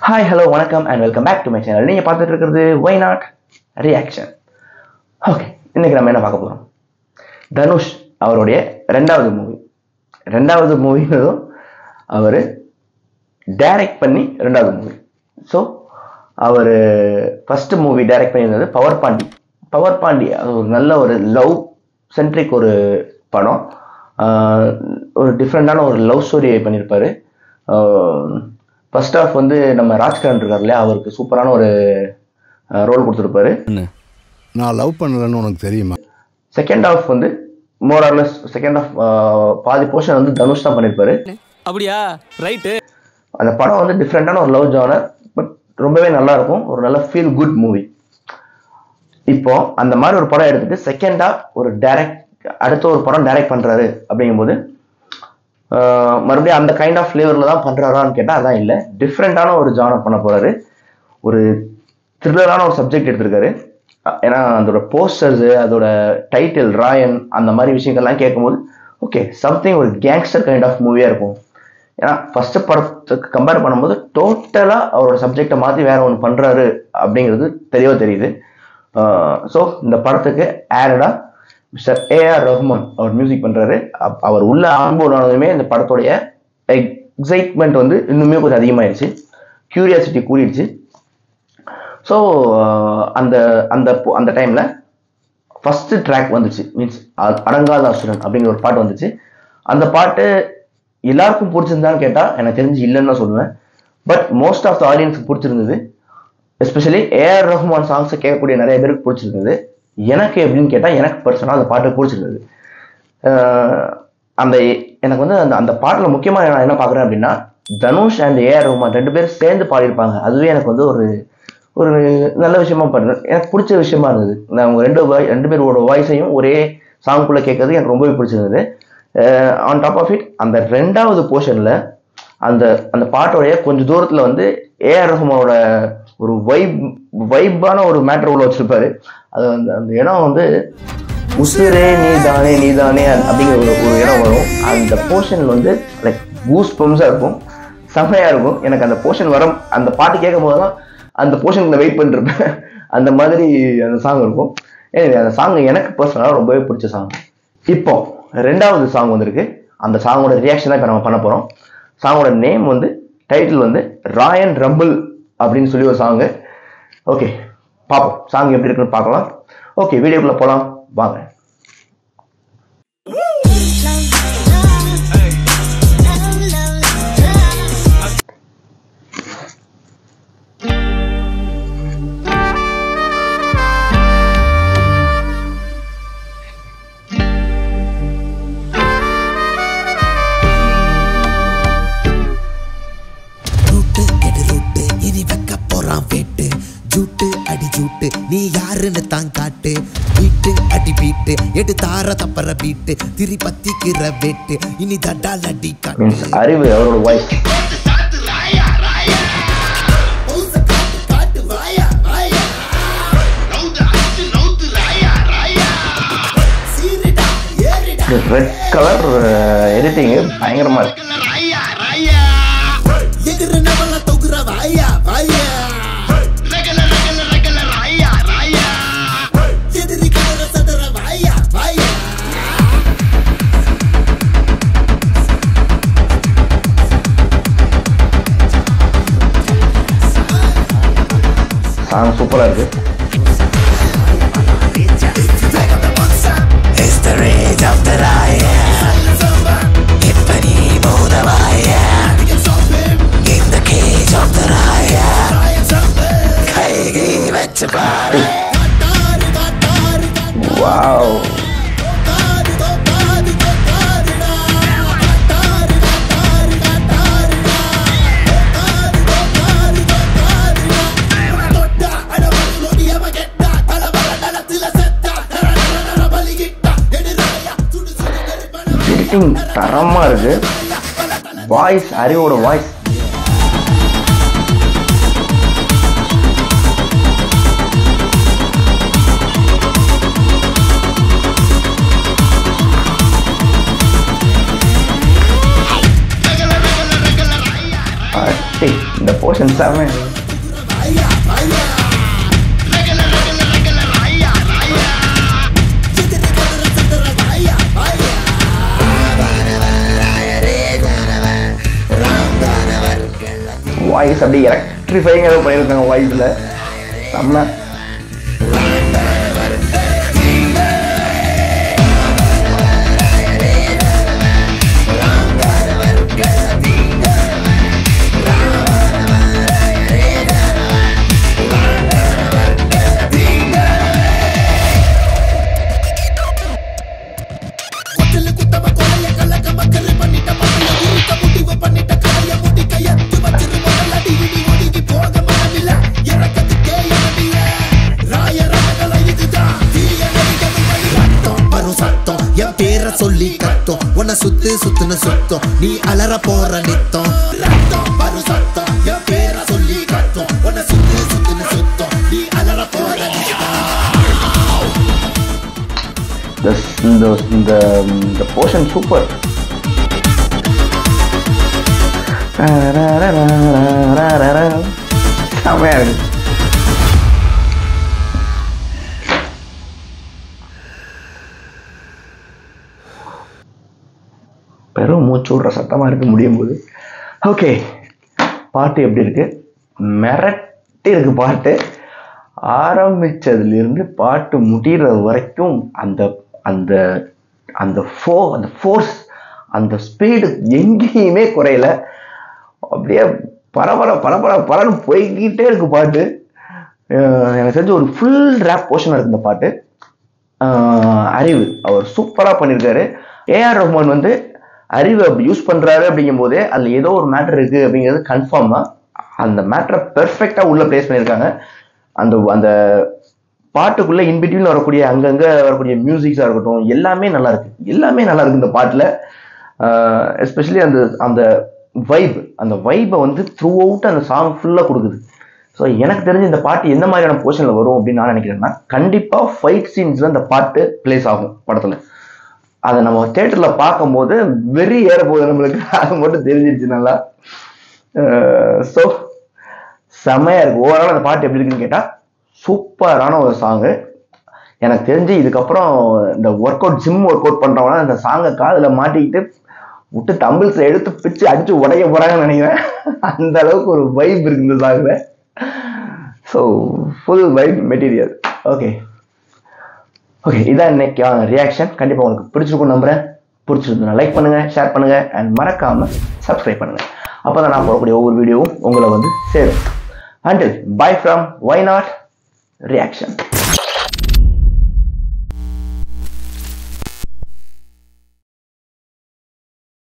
Hi, hello, வணக்கம் and welcome back to my channel. நீங்க பார்த்துட்டு இருக்கிறது Why Not Reaction. ஓகே, இன்னைக்கு நம்ம என்ன பார்க்க போறோம்? தனுஷ் அவருடைய ரெண்டாவது மூவினதும் அவர் டைரக்ட் பண்ணி ரெண்டாவது மூவி. ஸோ அவர் ஃபர்ஸ்ட் மூவி டைரக்ட் பண்ணியிருந்தது பவர் பாண்டி. அது ஒரு நல்ல ஒரு லவ் சென்ட்ரிக் ஒரு படம். ஒரு டிஃப்ரெண்டான ஒரு லவ் ஸ்டோரி பண்ணியிருப்பாரு. ஃபர்ஸ்ட் ஆஃப் வந்து நம்ம ராஜ்கரன் இருக்கார் இல்லையா, அவருக்கு சூப்பரான ஒரு ரோல் கொடுத்துருப்பாரு. நான் லவ் பண்ணலன்னு உனக்கு தெரியுமா? செகண்ட் ஆஃப் வந்து more or less second half பாதி போர்ஷன் வந்து தனுஷ் தான் பண்ணியிருப்பாரு. அப்படியா? ரைட்டு. அந்த படம் வந்து டிஃப்ரெண்டான ஒரு லவ் ஜானர், பட் ரொம்பவே நல்லா இருக்கும். ஒரு நல்ல ஃபீல் குட் மூவி. இப்போ அந்த மாதிரி ஒரு படம் எடுத்துட்டு செகண்டா ஒரு அடுத்த ஒரு படம் டைரக்ட் பண்றாரு அப்படிங்கும்போது மறுபடியும் அந்த கைண்ட் ஆஃப் ஃபிளேவர்ல தான் பண்றாரான்னு கேட்டா அதான் இல்லை. டிஃப்ரெண்டான ஒரு ஜானர் பண்ண போறாரு. ஒரு த்ரில்லரான ஒரு சப்ஜெக்ட் எடுத்திருக்காரு. ஏன்னா அதோட போஸ்டர்ஸ், அதோட டைட்டில் ராயன், அந்த மாதிரி விஷயங்கள்லாம் கேட்கும்போது ஓகே சம்திங் ஒரு கேங்ஸ்டர் கைண்ட் ஆஃப் மூவியா இருக்கும். ஏன்னா ஃபர்ஸ்ட் படத்துக்கு கம்பேர் பண்ணும்போது டோட்டலா அவரோட சப்ஜெக்டை மாற்றி வேற ஒன்று பண்றாரு அப்படிங்கிறது தெரியுது. ஸோ இந்த படத்துக்கு ஆடடா மிஸ்டர் ஏஆர் ரஹ்மான் அவர் மியூசிக் பண்றாரு. அவர் உள்ள ஆன்போர்ட் ஆனதுமே இந்த படத்துடைய எக்ஸைட்மெண்ட் வந்து இன்னுமே கொஞ்சம் அதிகமாயிடுச்சு, கியூரியாசிட்டி கூடிடுச்சு. ஸோ அந்த அந்த அந்த டைம்ல ஃபர்ஸ்ட் ட்ராக் வந்துச்சு, மீன்ஸ் அடங்காத அசுரன் அப்படிங்கிற ஒரு பாட்டு வந்துச்சு. அந்த பாட்டு எல்லாருக்கும் பிடிச்சிருந்தான்னு கேட்டா எனக்கு தெரிஞ்சு இல்லைன்னு தான் சொல்லுவேன். பட் மோஸ்ட் ஆஃப் த ஆடியன்ஸுக்கு பிடிச்சிருந்தது. எஸ்பெஷலி ஏஆர் ரஹ்மான் சாங்ஸை கேட்கக்கூடிய நிறைய பேருக்கு பிடிச்சிருந்தது. எனக்கு எப்படின்னு கேட்டால் எனக்கு பர்சனலாக அந்த பாட்டு பிடிச்சிருந்தது. எனக்கு வந்து அந்த பாட்டில் முக்கியமாக நான் என்ன பார்க்குறேன் அப்படின்னா, தனுஷ் அண்ட் ஏஆர் ரஹ்மான் ரெண்டு பேரும் சேர்ந்து பாடியிருப்பாங்க. அதுவே எனக்கு வந்து ஒரு நல்ல விஷயமா பண்ணுறேன், எனக்கு பிடிச்ச விஷயமா இருந்தது. நான் அவங்க ரெண்டு பேரோட வாய்ஸையும் ஒரே சாங்குக்குள்ளே கேட்கறது எனக்கு ரொம்பவே பிடிச்சிருந்தது. ஆன் டாப் ஆஃப் இட் அந்த ரெண்டாவது போர்ஷனில் அந்த பாட்டோடைய கொஞ்சம் தூரத்தில் வந்து ஏஆர் ரஹ்மானோட ஒரு வைப்பான ஒரு மேட்டர் உள்ள வச்சிருப்பாரு. அது அந்த இடம் வந்து உசுரே நீதானே அப்படிங்கிற ஒரு இடம் வரும். அந்த போர்ஷன் வந்து லைக் கூஸ் பம்ஸா இருக்கும், செம்மையா இருக்கும். எனக்கு அந்த போர்ஷன் அந்த பாட்டு கேட்கும் போதுதான் அந்த போர்ஷனுக்கு நான் வெயிட் பண்ணிருப்பேன். அந்த மாதிரி அந்த சாங் இருக்கும். அந்த சாங் எனக்கு பர்சனலாக ரொம்பவே பிடிச்ச சாங். இப்போ ரெண்டாவது சாங் வந்திருக்கு. அந்த சாங்கோட ரியாக்ஷன் தான் இப்போ நம்ம பண்ண போறோம். சாங்கோட நேம் வந்து டைட்டில் வந்து ராயன் ரம்பிள் அப்படின்னு சொல்லி ஒரு சாங்கு. ஓகே, பார்ப்போம் சாங் எப்படி இருக்குன்னு பார்க்கலாம். ஓகே, வீடியோக்குள்ள போலாம் வாங்க. நீ யாருன்னு தான் காட்டு, வீட்டு அடி பீட்டு எடு தார தப்பற பீட்டு திரி பத்திக்கிற வேட்டு இனி தட்டால் அடி காட்டு. அறிவு அவரோட வாய்ஸ் ரெட் கலர் எடிட்டிங் பயங்கரமா இருக்கு. சாங் சூப்பரா இருக்கு. வாவ், எடிட்டிங் தரமா இருக்கு. வாய்ஸ், அறிவோட வாய்ஸ் போர்ஷன் செம. வாய்ஸ் அப்படியே எலக்ட்ரிஃபைங் ஏதோ பண்ணியிருக்காங்க வாய்ஸில் செம்ம. சொல்லி கத்தோம் உன்னை சுத்து சுத்துன்னு சுத்தம் நீ அலற போற நித்தம் ரத்தம் வரும் சத்தம் என் பேர சொல்லி கத்தோம் உன்னை சுத்து சுத்துன்னு சுத்தம் நீ அலற போற இந்த போர்ஷன் சூப்பர். செமையா இருக்கு. பெரும் மூச்சு விடுற சத்தமாக இருக்க முடியும் போது. ஓகே, பாட்டு எப்படி இருக்கு? மிரட்டி இருக்கு பாட்டு. ஆரம்பிச்சதுலேருந்து பாட்டு முடிகிற வரைக்கும் அந்த அந்த அந்த ஃபோர்ஸ் அந்த ஸ்பீடு எங்கேயுமே குறையல. அப்படியே பரபரன்னு போய்கிட்டே இருக்கு பாட்டு. எனக்கு தெரிஞ்ச ஒரு ஃபுல் ரேப் போர்ஷன் இருக்கு இந்த பாட்டு. அறிவு அவர் சூப்பராக பண்ணியிருக்காரு. ஏஆர் ரஹ்மான் வந்து அறிவு அப்படி யூஸ் பண்றாரு அப்படிங்கும் போதே அதுல ஏதோ ஒரு மேட்டர் இருக்கு அப்படிங்கிறது கன்ஃபார்மா. அந்த மேட்டரை பெர்ஃபெக்டா உள்ள பிளேஸ் பண்ணியிருக்காங்க. அந்த அந்த பாட்டுக்குள்ள இன்பிட்வீன் வரக்கூடிய அங்கங்க வரக்கூடிய மியூசிக்ஸா இருக்கட்டும் எல்லாமே நல்லா இருக்கு. எல்லாமே நல்லா இருக்கு இந்த பாட்டுல. எஸ்பெஷலி அந்த அந்த அந்த வைப்பை வந்து த்ரூ அவுட் அந்த சாங் ஃபுல்லா கொடுக்குது. ஸோ எனக்கு தெரிஞ்ச இந்த பாட்டு எந்த மாதிரியான போர்ஷன்ல வரும் அப்படின்னு நான் நினைக்கிறேன்னா, கண்டிப்பா ஃபைட் சீன்ஸ்ல இந்த பாட்டு பிளேஸ் ஆகும் படத்துல. அதை நம்ம தியேட்டரில் பார்க்கும்போது வெறி ஏற போகுது நம்மளுக்கு. அது மட்டும் தெரிஞ்சிருச்சு நல்லா. ஸோ செம்மையாக இருக்குது. ஓவரால் அந்த பாட்டு எப்படி இருக்குன்னு கேட்டால் சூப்பரான ஒரு சாங்கு. எனக்கு தெரிஞ்சு இதுக்கப்புறம் இந்த ஜிம் ஒர்க் அவுட் பண்ணுறவங்கன்னா இந்த சாங்கை காதில் மாட்டிக்கிட்டு விட்டு தம்பிள்ஸை எடுத்து பிச்சு அடிச்சு உடைய போகிறாங்கன்னு நினைக்கிறேன். அந்த அளவுக்கு ஒரு வைப் இருக்கு இந்த சாங்கில். So full vibe material. Okay, இதான் இன்னைக்கு ரியாக்ஷன். கண்டிப்பாக உங்களுக்கு பிடிச்சிருக்கும் நம்புறேன். பிடிச்சிருந்தா லைக் பண்ணுங்க, ஷேர் பண்ணுங்க, அண்ட் மறக்காம சப்ஸ்கிரைப் பண்ணுங்க. அப்போதான் நான் போடக்கூடிய ஒவ்வொரு வீடியோவும் உங்களை வந்து சேரும். Until bye from Why Not Reaction.